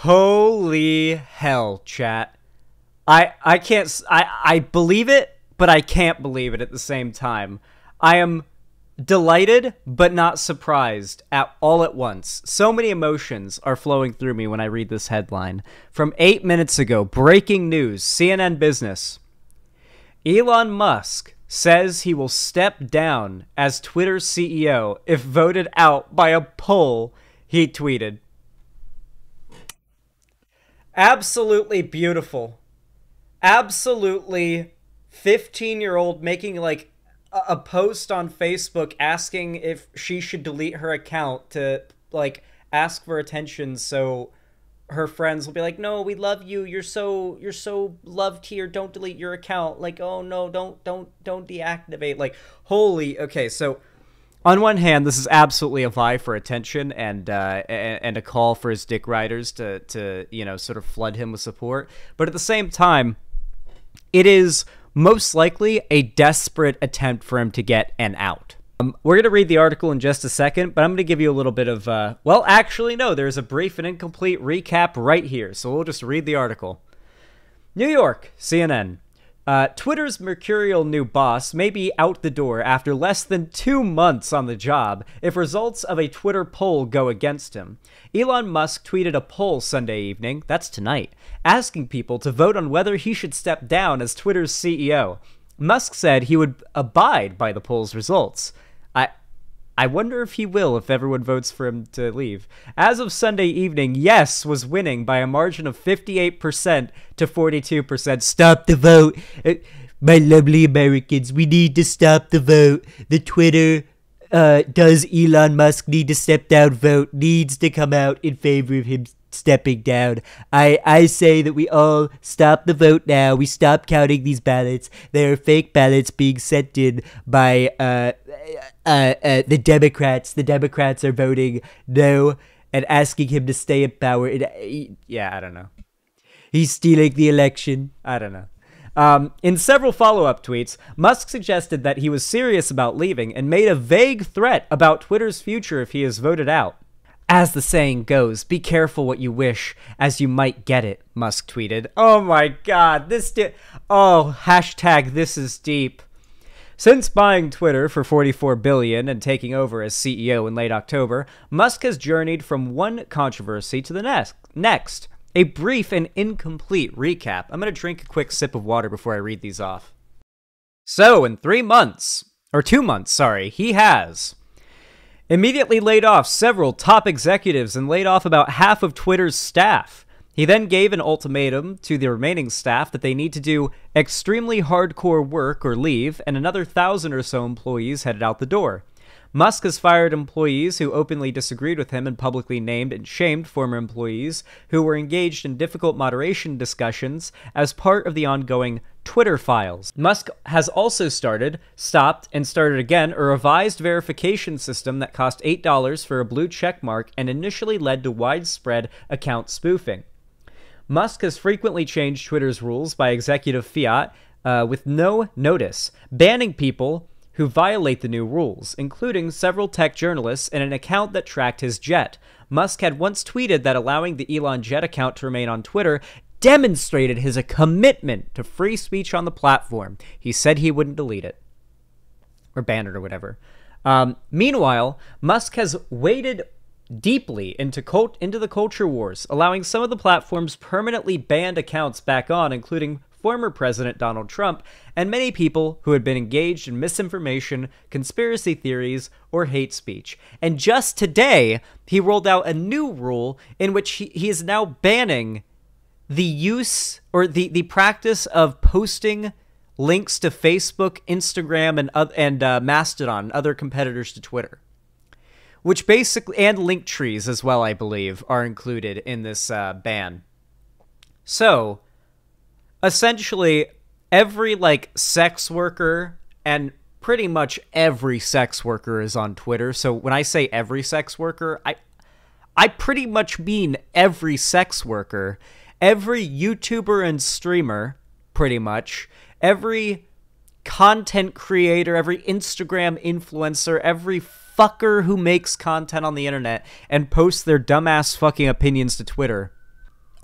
Holy hell, chat. I can't, I believe it, but I can't believe it at the same time. I am delighted, but not surprised all at once. So many emotions are flowing through me when I read this headline. From 8 minutes ago, breaking news, CNN Business. Elon Musk says he will step down as Twitter's CEO if voted out by a poll, he tweeted. Absolutely beautiful. Absolutely 15-year-old making like a post on Facebook asking if she should delete her account to like ask for attention so her friends will be like, no, we love you, you're so loved here, don't delete your account. Like, oh no, don't deactivate. Like, holy, okay, so on one hand, this is absolutely a vie for attention and a call for his dick riders to you know, sort of flood him with support, but at the same time, it is most likely a desperate attempt for him to get an out. We're going to read the article in just a second, but I'm going to give you a little bit of, well, actually, no, there's a brief and incomplete recap right here, so we'll just read the article. New York, CNN. Twitter's mercurial new boss may be out the door after less than 2 months on the job if results of a Twitter poll go against him. Elon Musk tweeted a poll Sunday evening, that's tonight, asking people to vote on whether he should step down as Twitter's CEO. Musk said he would abide by the poll's results. I wonder if he will if everyone votes for him to leave. As of Sunday evening, yes was winning by a margin of 58% to 42%. Stop the vote. My lovely Americans, we need to stop the vote. The Twitter does Elon Musk need to step down vote needs to come out in favor of him stepping down. I say that we all stop the vote now. We stop counting these ballots. They are fake ballots being sent in by the Democrats. The Democrats are voting no and asking him to stay in power. Yeah, I don't know. He's stealing the election. I don't know. In several follow-up tweets, Musk suggested that he was serious about leaving and made a vague threat about Twitter's future if he is voted out. As the saying goes, be careful what you wish, as you might get it, Musk tweeted. Oh my god, hashtag this is deep. Since buying Twitter for $44 billion and taking over as CEO in late October, Musk has journeyed from one controversy to the next. A brief and incomplete recap. I'm going to drink a quick sip of water before I read these off. So, in 2 months, he has immediately laid off several top executives and laid off about half of Twitter's staff. He then gave an ultimatum to the remaining staff that they need to do extremely hardcore work or leave, and another 1,000 or so employees headed out the door. Musk has fired employees who openly disagreed with him and publicly named and shamed former employees who were engaged in difficult moderation discussions as part of the ongoing Twitter files. Musk has also stopped and started again a revised verification system that cost $8 for a blue check mark and initially led to widespread account spoofing. Musk has frequently changed Twitter's rules by executive fiat with no notice, banning people who violate the new rules, including several tech journalists and an account that tracked his jet. Musk had once tweeted that allowing the Elon Jet account to remain on Twitter demonstrated his commitment to free speech on the platform. He said he wouldn't delete it. Or ban it or whatever. Meanwhile, Musk has waded deeply into the culture wars, allowing some of the platform's permanently banned accounts back on, including former President Donald Trump, and many people who had been engaged in misinformation, conspiracy theories, or hate speech. And just today, he rolled out a new rule in which he is now banning the use or the practice of posting links to Facebook, Instagram, and Mastodon, other competitors to Twitter. Which basically, and link trees as well, I believe, are included in this ban. So, essentially, every, sex worker, and pretty much every sex worker is on Twitter. So when I say every sex worker, I pretty much mean every sex worker, every YouTuber and streamer, pretty much, every content creator, every Instagram influencer, every fucker who makes content on the internet and posts their dumbass fucking opinions to Twitter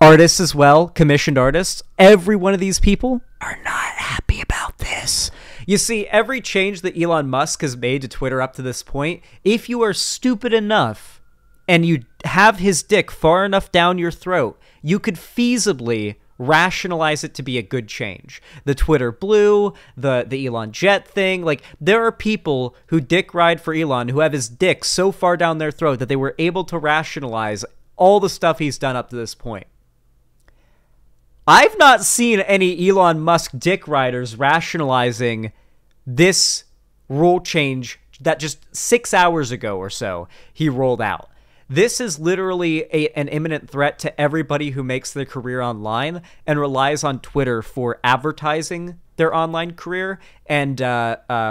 artists as well, commissioned artists, every one of these people are not happy about this. You see, every change that Elon Musk has made to Twitter up to this point, if you are stupid enough and you have his dick far enough down your throat, you could feasibly rationalize it to be a good change. The Twitter Blue, the Elon Jet thing, like, there are people who dick ride for Elon who have his dick so far down their throat that they were able to rationalize all the stuff he's done up to this point. I've not seen any Elon Musk dick riders rationalizing this rule change that just 6 hours ago or so he rolled out. This is literally an imminent threat to everybody who makes their career online and relies on Twitter for advertising their online career and,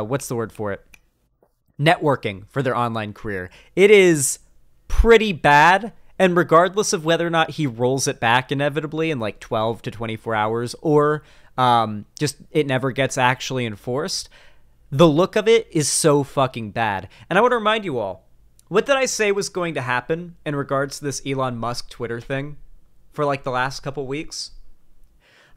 what's the word for it? Networking for their online career. It is pretty bad, and regardless of whether or not he rolls it back inevitably in like 12 to 24 hours or just it never gets actually enforced, the look of it is so fucking bad. And I want to remind you all, what did I say was going to happen in regards to this Elon Musk Twitter thing for like the last couple weeks?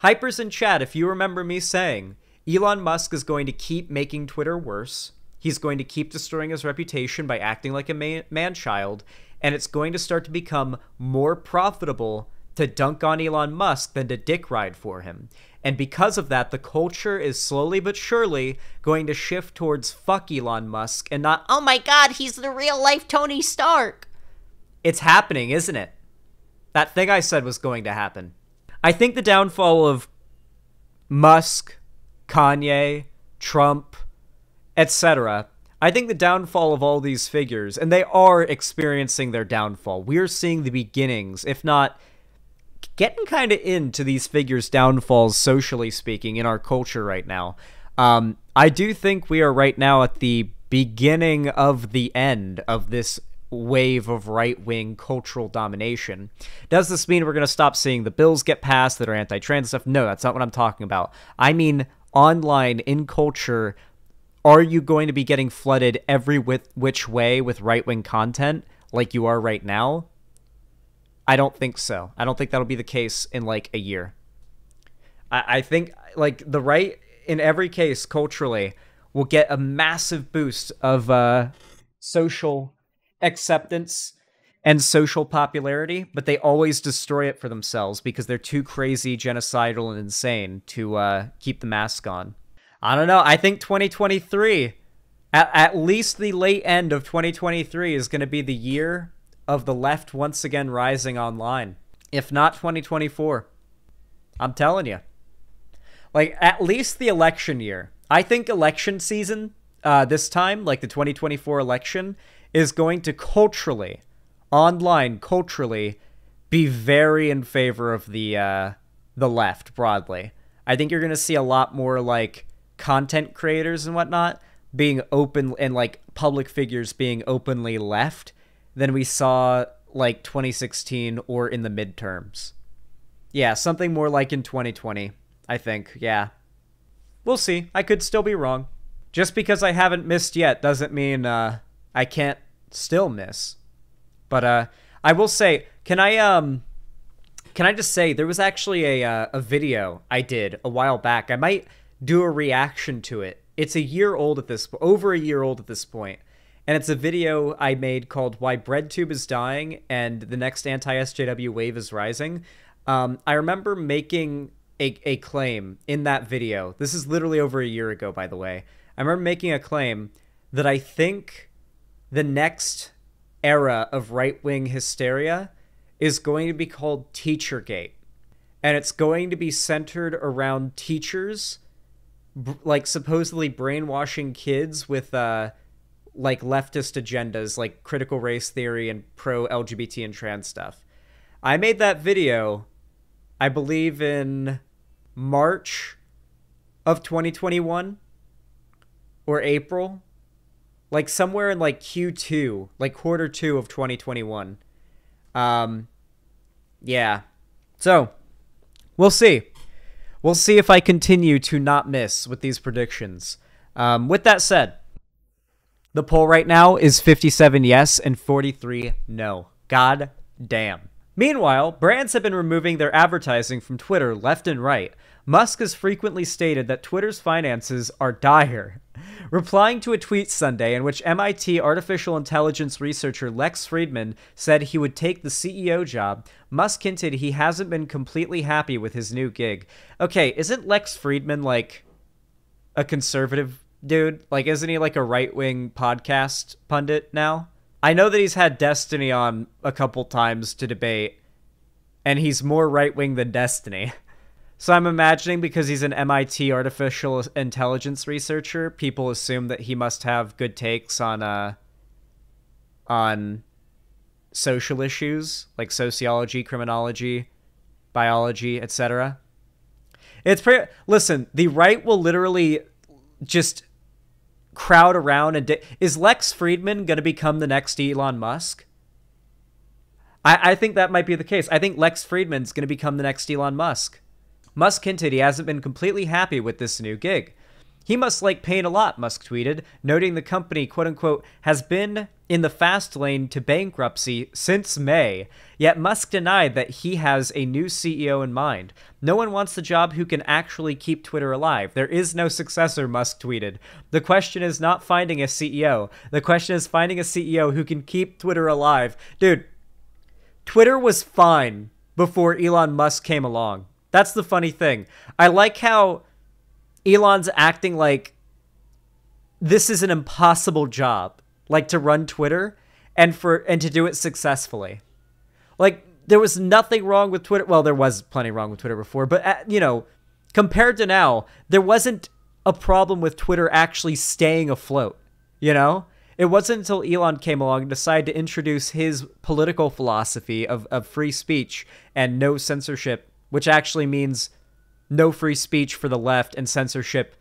Hypers in chat, if you remember me saying, Elon Musk is going to keep making Twitter worse. He's going to keep destroying his reputation by acting like a man-child, and it's going to start to become more profitable to dunk on Elon Musk than to dick ride for him. And because of that, the culture is slowly but surely going to shift towards fuck Elon Musk and not, oh my god, he's the real-life Tony Stark. It's happening, isn't it? That thing I said was going to happen. I think the downfall of Musk, Kanye, Trump, etc., I think the downfall of all these figures, and they are experiencing their downfall. We're seeing the beginnings, if not getting kind of into these figures' downfalls, socially speaking, in our culture right now. I do think we are right now at the beginning of the end of this wave of right-wing cultural domination. Does this mean we're going to stop seeing the bills get passed that are anti-trans stuff? No, that's not what I'm talking about. I mean, online, in culture, are you going to be getting flooded every which way with right-wing content like you are right now? I don't think so. I don't think that'll be the case in like a year. I think like the right in every case culturally will get a massive boost of social acceptance and social popularity, but they always destroy it for themselves because they're too crazy, genocidal, and insane to keep the mask on. I don't know. I think 2023, at least the late end of 2023 is going to be the year of the left once again rising online. If not 2024. I'm telling you. Like, at least the election year. I think election season, this time, like the 2024 election, is going to culturally, online culturally, be very in favor of the left, broadly. I think you're going to see a lot more, like, content creators and whatnot being open, and, like, public figures being openly left than we saw, like, 2016 or in the midterms. Yeah, something more like in 2020, I think. Yeah. We'll see. I could still be wrong. Just because I haven't missed yet doesn't mean I can't still miss. But I will say, can I just say, there was actually a video I did a while back. I might do a reaction to it. It's over a year old at this point. And it's a video I made called Why BreadTube is Dying and the Next Anti-SJW Wave is Rising. I remember making a claim in that video. This is literally over a year ago, by the way. I remember making a claim that I think the next era of right-wing hysteria is going to be called Teachergate. And it's going to be centered around teachers, like, supposedly brainwashing kids with, like, leftist agendas, like critical race theory and pro-LGBT and trans stuff. I made that video, I believe, in March of 2021 or April, like somewhere in like Q2, like quarter 2 of 2021. Yeah. So, we'll see. We'll see if I continue to not miss with these predictions. With that said, the poll right now is 57 yes and 43 no. God damn. Meanwhile, brands have been removing their advertising from Twitter left and right. Musk has frequently stated that Twitter's finances are dire. Replying to a tweet Sunday in which MIT artificial intelligence researcher Lex Fridman said he would take the CEO job, Musk hinted he hasn't been completely happy with his new gig. Okay, isn't Lex Fridman like a conservative dude? Like, isn't he like a right-wing podcast pundit now? I know that he's had Destiny on a couple times to debate, and he's more right-wing than Destiny. So I'm imagining because he's an MIT artificial intelligence researcher, people assume that he must have good takes on social issues like sociology, criminology, biology, etc. Listen, the right will literally just crowd around and is Lex Fridman going to become the next Elon Musk? I think that might be the case. I think Lex Fridman's going to become the next Elon Musk. Musk hinted he hasn't been completely happy with this new gig. He must like pain a lot, Musk tweeted, noting the company, quote-unquote, has been in the fast lane to bankruptcy since May. Yet Musk denied that he has a new CEO in mind. No one wants the job who can actually keep Twitter alive. There is no successor, Musk tweeted. The question is not finding a CEO. The question is finding a CEO who can keep Twitter alive. Dude, Twitter was fine before Elon Musk came along. That's the funny thing. I like how Elon's acting like this is an impossible job, like to run Twitter and to do it successfully. Like, there was nothing wrong with Twitter. Well, there was plenty wrong with Twitter before, but you know, compared to now, there wasn't a problem with Twitter actually staying afloat, you know? It wasn't until Elon came along and decided to introduce his political philosophy of free speech and no censorship, which actually means no free speech for the left and censorship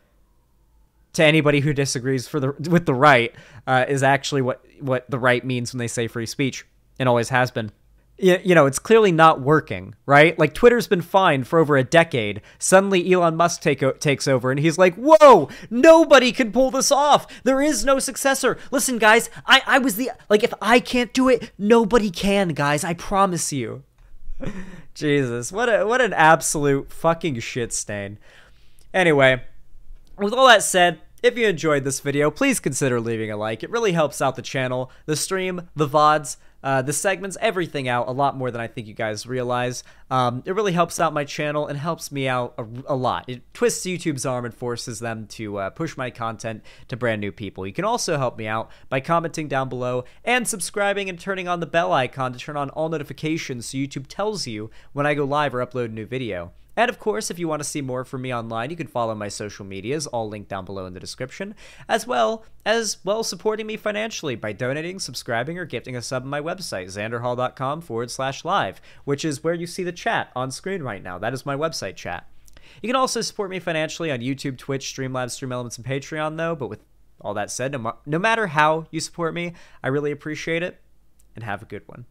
to anybody who disagrees with the right, is actually what the right means when they say free speech, and always has been. You know, it's clearly not working, right? Like, Twitter's been fine for over a decade. Suddenly, Elon Musk takes over, and he's like, whoa, nobody can pull this off. There is no successor. Listen, guys, I was like, if I can't do it, nobody can, guys. I promise you. Jesus, what an absolute fucking shit stain. Anyway, with all that said, if you enjoyed this video, please consider leaving a like. It really helps out the channel, the stream, the VODs, the segments, everything out a lot more than I think you guys realize. It really helps out my channel and helps me out a lot. It twists YouTube's arm and forces them to push my content to brand new people. You can also help me out by commenting down below and subscribing and turning on the bell icon to turn on all notifications so YouTube tells you when I go live or upload a new video. And of course, if you want to see more from me online, you can follow my social medias, all linked down below in the description, as well supporting me financially by donating, subscribing, or gifting a sub on my website, xanderhall.com/live, which is where you see the chat on screen right now. That is my website chat. You can also support me financially on YouTube, Twitch, Streamlabs, Stream Elements, and Patreon, though. But with all that said, no matter how you support me, I really appreciate it, and have a good one.